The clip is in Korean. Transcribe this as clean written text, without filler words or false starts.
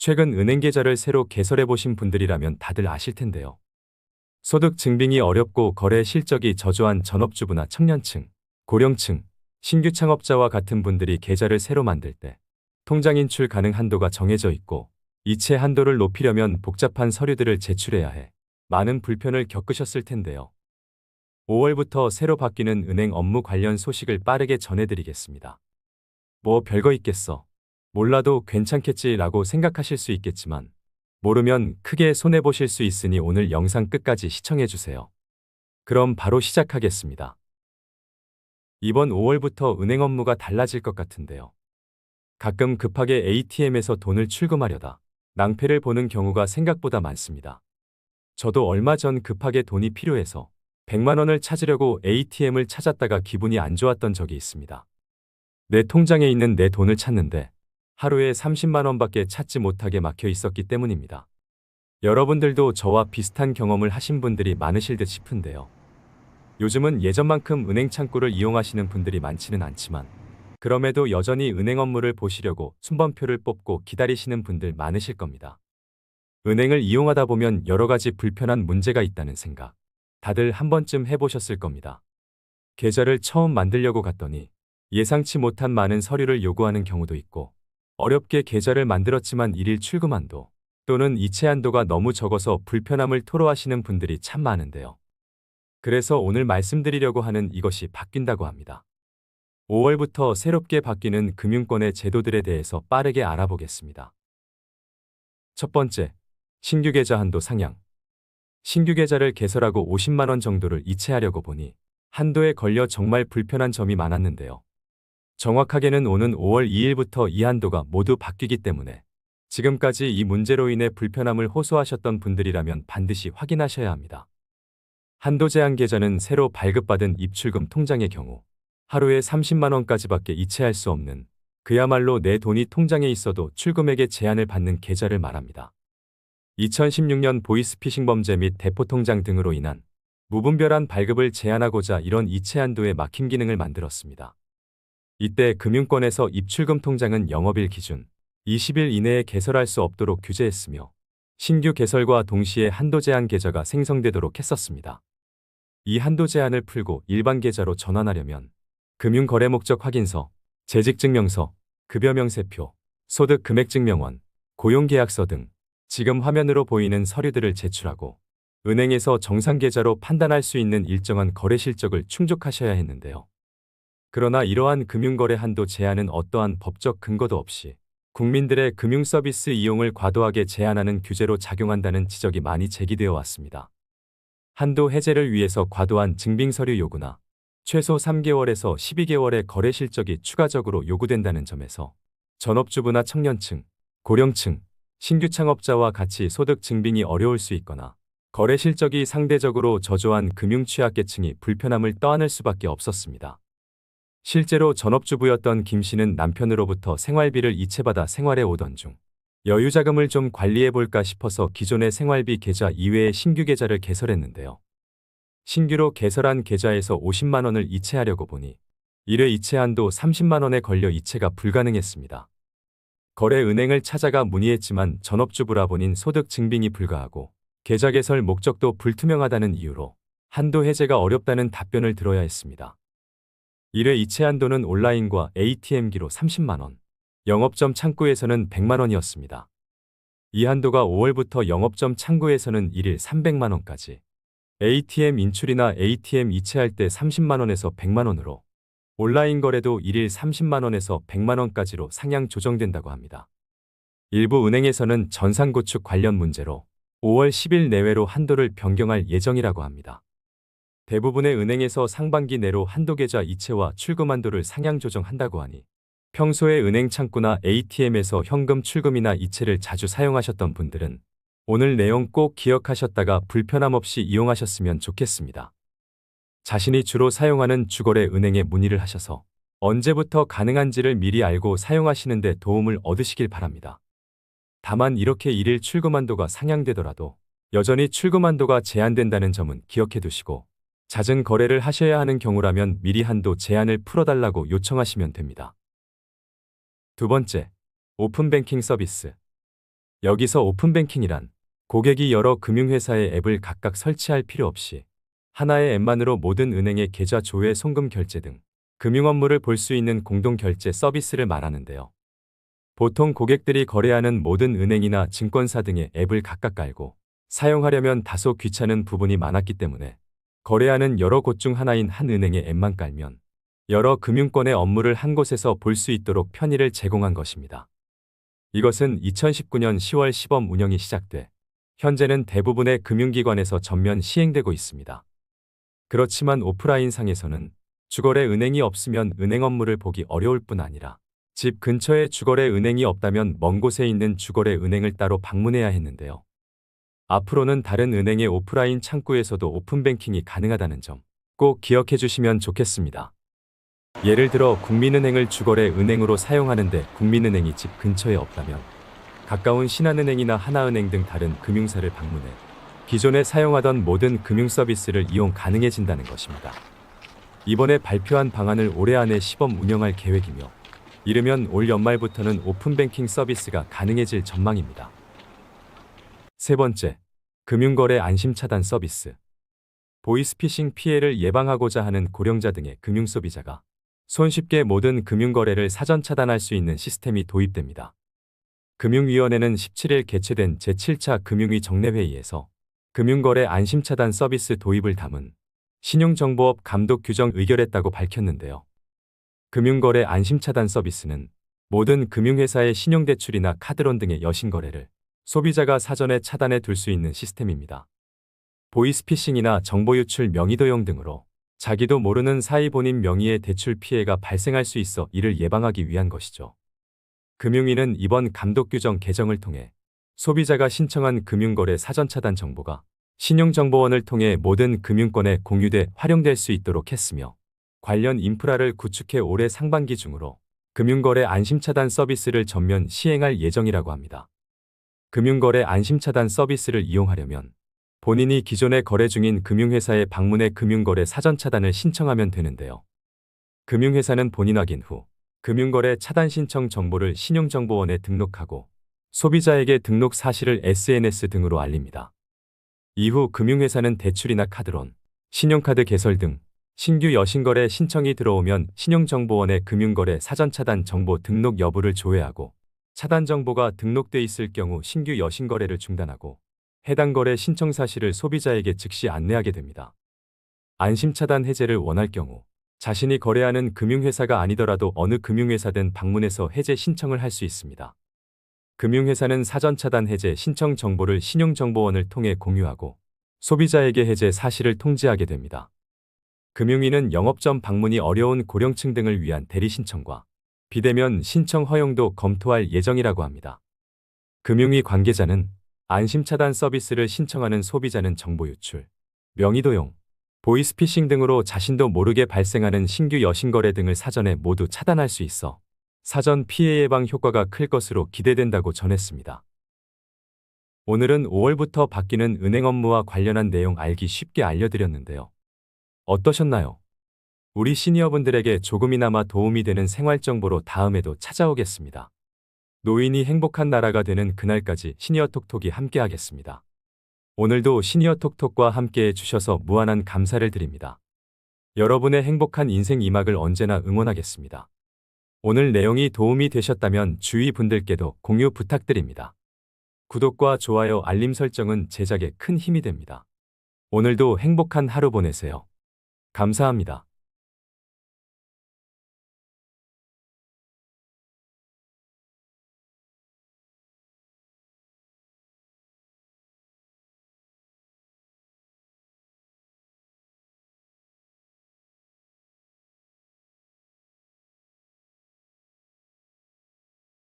최근 은행 계좌를 새로 개설해 보신 분들이라면 다들 아실 텐데요. 소득 증빙이 어렵고 거래 실적이 저조한 전업주부나 청년층, 고령층, 신규 창업자와 같은 분들이 계좌를 새로 만들 때 통장 인출 가능 한도가 정해져 있고 이체 한도를 높이려면 복잡한 서류들을 제출해야 해 많은 불편을 겪으셨을 텐데요. 5월부터 새로 바뀌는 은행 업무 관련 소식을 빠르게 전해드리겠습니다. 뭐 별거 있겠어. 몰라도 괜찮겠지라고 생각하실 수 있겠지만 모르면 크게 손해보실 수 있으니 오늘 영상 끝까지 시청해주세요. 그럼 바로 시작하겠습니다. 이번 5월부터 은행 업무가 달라질 것 같은데요. 가끔 급하게 ATM에서 돈을 출금하려다 낭패를 보는 경우가 생각보다 많습니다. 저도 얼마 전 급하게 돈이 필요해서 100만 원을 찾으려고 ATM을 찾았다가 기분이 안 좋았던 적이 있습니다. 내 통장에 있는 내 돈을 찾는데 하루에 30만 원밖에 찾지 못하게 막혀 있었기 때문입니다. 여러분들도 저와 비슷한 경험을 하신 분들이 많으실 듯 싶은데요. 요즘은 예전만큼 은행 창구를 이용하시는 분들이 많지는 않지만 그럼에도 여전히 은행 업무를 보시려고 순번표를 뽑고 기다리시는 분들 많으실 겁니다. 은행을 이용하다 보면 여러 가지 불편한 문제가 있다는 생각 다들 한 번쯤 해보셨을 겁니다. 계좌를 처음 만들려고 갔더니 예상치 못한 많은 서류를 요구하는 경우도 있고 어렵게 계좌를 만들었지만 일일 출금 한도 또는 이체 한도가 너무 적어서 불편함을 토로하시는 분들이 참 많은데요. 그래서 오늘 말씀드리려고 하는 이것이 바뀐다고 합니다. 5월부터 새롭게 바뀌는 금융권의 제도들에 대해서 빠르게 알아보겠습니다. 첫 번째, 신규 계좌 한도 상향. 신규 계좌를 개설하고 50만 원 정도를 이체하려고 보니 한도에 걸려 정말 불편한 점이 많았는데요. 정확하게는 오는 5월 2일부터 이 한도가 모두 바뀌기 때문에 지금까지 이 문제로 인해 불편함을 호소하셨던 분들이라면 반드시 확인하셔야 합니다. 한도 제한 계좌는 새로 발급받은 입출금 통장의 경우 하루에 30만 원까지밖에 이체할 수 없는 그야말로 내 돈이 통장에 있어도 출금액에 제한을 받는 계좌를 말합니다. 2016년 보이스피싱 범죄 및 대포통장 등으로 인한 무분별한 발급을 제한하고자 이런 이체 한도의 막힘 기능을 만들었습니다. 이때 금융권에서 입출금 통장은 영업일 기준 20일 이내에 개설할 수 없도록 규제했으며 신규 개설과 동시에 한도 제한 계좌가 생성되도록 했었습니다. 이 한도 제한을 풀고 일반 계좌로 전환하려면 금융거래 목적 확인서, 재직증명서, 급여명세표, 소득금액증명원, 고용계약서 등 지금 화면으로 보이는 서류들을 제출하고 은행에서 정상계좌로 판단할 수 있는 일정한 거래 실적을 충족하셔야 했는데요. 그러나 이러한 금융거래 한도 제한은 어떠한 법적 근거도 없이 국민들의 금융서비스 이용을 과도하게 제한하는 규제로 작용한다는 지적이 많이 제기되어 왔습니다. 한도 해제를 위해서 과도한 증빙서류 요구나 최소 3개월에서 12개월의 거래 실적이 추가적으로 요구된다는 점에서 전업주부나 청년층, 고령층, 신규 창업자와 같이 소득 증빙이 어려울 수 있거나 거래 실적이 상대적으로 저조한 금융 취약계층이 불편함을 떠안을 수밖에 없었습니다. 실제로 전업주부였던 김 씨는 남편으로부터 생활비를 이체받아 생활해 오던 중 여유자금을 좀 관리해볼까 싶어서 기존의 생활비 계좌 이외에 신규 계좌를 개설했는데요. 신규로 개설한 계좌에서 50만 원을 이체하려고 보니 1회 이체 한도 30만 원에 걸려 이체가 불가능했습니다. 거래 은행을 찾아가 문의했지만 전업주부라 본인 소득 증빙이 불가하고 계좌 개설 목적도 불투명하다는 이유로 한도 해제가 어렵다는 답변을 들어야 했습니다. 1회 이체 한도는 온라인과 ATM기로 30만 원, 영업점 창구에서는 100만 원이었습니다. 이 한도가 5월부터 영업점 창구에서는 1일 300만 원까지, ATM 인출이나 ATM 이체할 때 30만 원에서 100만 원으로, 온라인 거래도 1일 30만 원에서 100만 원까지로 상향 조정된다고 합니다. 일부 은행에서는 전산고축 관련 문제로 5월 10일 내외로 한도를 변경할 예정이라고 합니다. 대부분의 은행에서 상반기 내로 한도 계좌 이체와 출금 한도를 상향 조정한다고 하니 평소에 은행 창구나 ATM에서 현금 출금이나 이체를 자주 사용하셨던 분들은 오늘 내용 꼭 기억하셨다가 불편함 없이 이용하셨으면 좋겠습니다. 자신이 주로 사용하는 주거래 은행에 문의를 하셔서 언제부터 가능한지를 미리 알고 사용하시는 데 도움을 얻으시길 바랍니다. 다만 이렇게 일일 출금 한도가 상향되더라도 여전히 출금 한도가 제한된다는 점은 기억해 두시고 잦은 거래를 하셔야 하는 경우라면 미리 한도 제한을 풀어달라고 요청하시면 됩니다. 두 번째, 오픈뱅킹 서비스. 여기서 오픈뱅킹이란 고객이 여러 금융회사의 앱을 각각 설치할 필요 없이 하나의 앱만으로 모든 은행의 계좌 조회, 송금 결제 등 금융 업무를 볼 수 있는 공동 결제 서비스를 말하는데요. 보통 고객들이 거래하는 모든 은행이나 증권사 등의 앱을 각각 깔고 사용하려면 다소 귀찮은 부분이 많았기 때문에 거래하는 여러 곳 중 하나인 한 은행의 앱만 깔면 여러 금융권의 업무를 한 곳에서 볼 수 있도록 편의를 제공한 것입니다. 이것은 2019년 10월 시범 운영이 시작돼 현재는 대부분의 금융기관에서 전면 시행되고 있습니다. 그렇지만 오프라인 상에서는 주거래 은행이 없으면 은행 업무를 보기 어려울 뿐 아니라 집 근처에 주거래 은행이 없다면 먼 곳에 있는 주거래 은행을 따로 방문해야 했는데요. 앞으로는 다른 은행의 오프라인 창구에서도 오픈뱅킹이 가능하다는 점 꼭 기억해 주시면 좋겠습니다. 예를 들어 국민은행을 주거래 은행으로 사용하는데 국민은행이 집 근처에 없다면 가까운 신한은행이나 하나은행 등 다른 금융사를 방문해 기존에 사용하던 모든 금융 서비스를 이용 가능해진다는 것입니다. 이번에 발표한 방안을 올해 안에 시범 운영할 계획이며 이르면 올 연말부터는 오픈뱅킹 서비스가 가능해질 전망입니다. 세 번째, 금융거래 안심차단 서비스. 보이스피싱 피해를 예방하고자 하는 고령자 등의 금융소비자가 손쉽게 모든 금융거래를 사전 차단할 수 있는 시스템이 도입됩니다. 금융위원회는 17일 개최된 제7차 금융위 정례회의에서 금융거래 안심차단 서비스 도입을 담은 신용정보업 감독 규정 의결했다고 밝혔는데요. 금융거래 안심차단 서비스는 모든 금융회사의 신용대출이나 카드론 등의 여신거래를 소비자가 사전에 차단해 둘 수 있는 시스템입니다. 보이스피싱이나 정보유출 명의도용 등으로 자기도 모르는 사이 본인 명의의 대출 피해가 발생할 수 있어 이를 예방하기 위한 것이죠. 금융위는 이번 감독규정 개정을 통해 소비자가 신청한 금융거래 사전차단 정보가 신용정보원을 통해 모든 금융권에 공유돼 활용될 수 있도록 했으며 관련 인프라를 구축해 올해 상반기 중으로 금융거래 안심차단 서비스를 전면 시행할 예정이라고 합니다. 금융거래 안심차단 서비스를 이용하려면 본인이 기존에 거래 중인 금융회사에 방문해 금융거래 사전차단을 신청하면 되는데요. 금융회사는 본인 확인 후 금융거래 차단 신청 정보를 신용정보원에 등록하고 소비자에게 등록 사실을 SNS 등으로 알립니다. 이후 금융회사는 대출이나 카드론, 신용카드 개설 등 신규 여신거래 신청이 들어오면 신용정보원에 금융거래 사전차단 정보 등록 여부를 조회하고 차단 정보가 등록돼 있을 경우 신규 여신거래를 중단하고 해당 거래 신청 사실을 소비자에게 즉시 안내하게 됩니다. 안심차단 해제를 원할 경우 자신이 거래하는 금융회사가 아니더라도 어느 금융회사든 방문해서 해제 신청을 할 수 있습니다. 금융회사는 사전차단 해제 신청 정보를 신용정보원을 통해 공유하고 소비자에게 해제 사실을 통지하게 됩니다. 금융위는 영업점 방문이 어려운 고령층 등을 위한 대리 신청과 비대면 신청 허용도 검토할 예정이라고 합니다. 금융위 관계자는 안심차단 서비스를 신청하는 소비자는 정보 유출, 명의도용, 보이스피싱 등으로 자신도 모르게 발생하는 신규 여신거래 등을 사전에 모두 차단할 수 있어 사전 피해 예방 효과가 클 것으로 기대된다고 전했습니다. 오늘은 5월부터 바뀌는 은행 업무와 관련한 내용 알기 쉽게 알려드렸는데요. 어떠셨나요? 우리 시니어분들에게 조금이나마 도움이 되는 생활정보로 다음에도 찾아오겠습니다. 노인이 행복한 나라가 되는 그날까지 시니어톡톡이 함께하겠습니다. 오늘도 시니어톡톡과 함께해 주셔서 무한한 감사를 드립니다. 여러분의 행복한 인생 이막을 언제나 응원하겠습니다. 오늘 내용이 도움이 되셨다면 주위 분들께도 공유 부탁드립니다. 구독과 좋아요, 알림 설정은 제작에 큰 힘이 됩니다. 오늘도 행복한 하루 보내세요. 감사합니다.